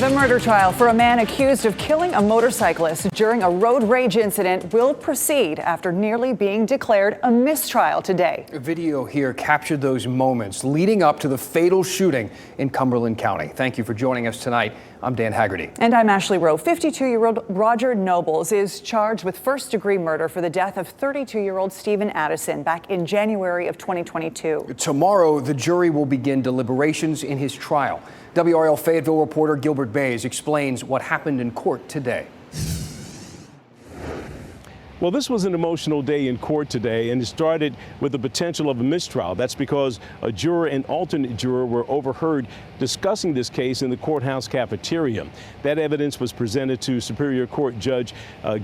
The murder trial for a man accused of killing a motorcyclist during a road rage incident will proceed after nearly being declared a mistrial today. A video here captured those moments leading up to the fatal shooting in Cumberland County. Thank you for joining us tonight. I'm Dan Haggerty. And I'm Ashley Rowe. 52-year-old Roger Nobles is charged with first-degree murder for the death of 32-year-old Stephen Addison back in January of 2022. Tomorrow, the jury will begin deliberations in his trial. WRAL Fayetteville reporter Gilbert Bays explains what happened in court today. Well, this was an emotional day in court today, and it started with the potential of a mistrial. That's because a juror and alternate juror were overheard discussing this case in the courthouse cafeteria. That evidence was presented to Superior Court Judge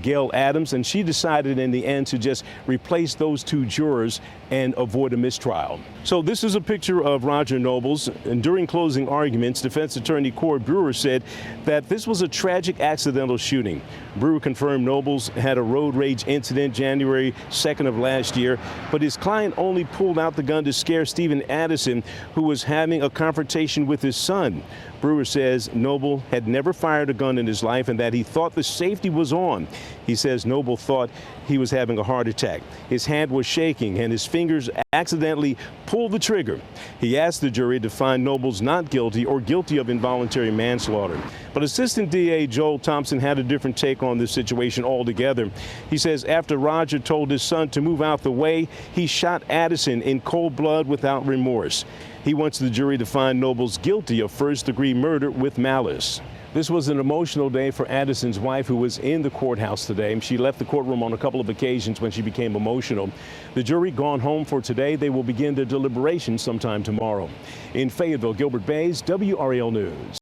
Gail Adams, and she decided in the end to just replace those two jurors and avoid a mistrial. So this is a picture of Roger Nobles, and during closing arguments, defense attorney Corey Brewer said that this was a tragic accidental shooting. Brewer confirmed Nobles had a road rage incident January 2nd of last year, but his client only pulled out the gun to scare Stephen Addison, who was having a confrontation with his son. Brewer says Noble had never fired a gun in his life and that he thought the safety was on. He says Noble thought he was having a heart attack. His hand was shaking and his fingers accidentally pulled the trigger. He asked the jury to find Nobles not guilty or guilty of involuntary manslaughter. But Assistant DA Joel Thompson had a different take on this situation altogether. He says after Roger told his son to move out the way, he shot Addison in cold blood without remorse. He wants the jury to find Nobles guilty of first-degree murder with malice. This was an emotional day for Addison's wife, who was in the courthouse today. She left the courtroom on a couple of occasions when she became emotional. The jury gone home for today. They will begin their deliberations sometime tomorrow. In Fayetteville, Gilbert Bays, WRAL News.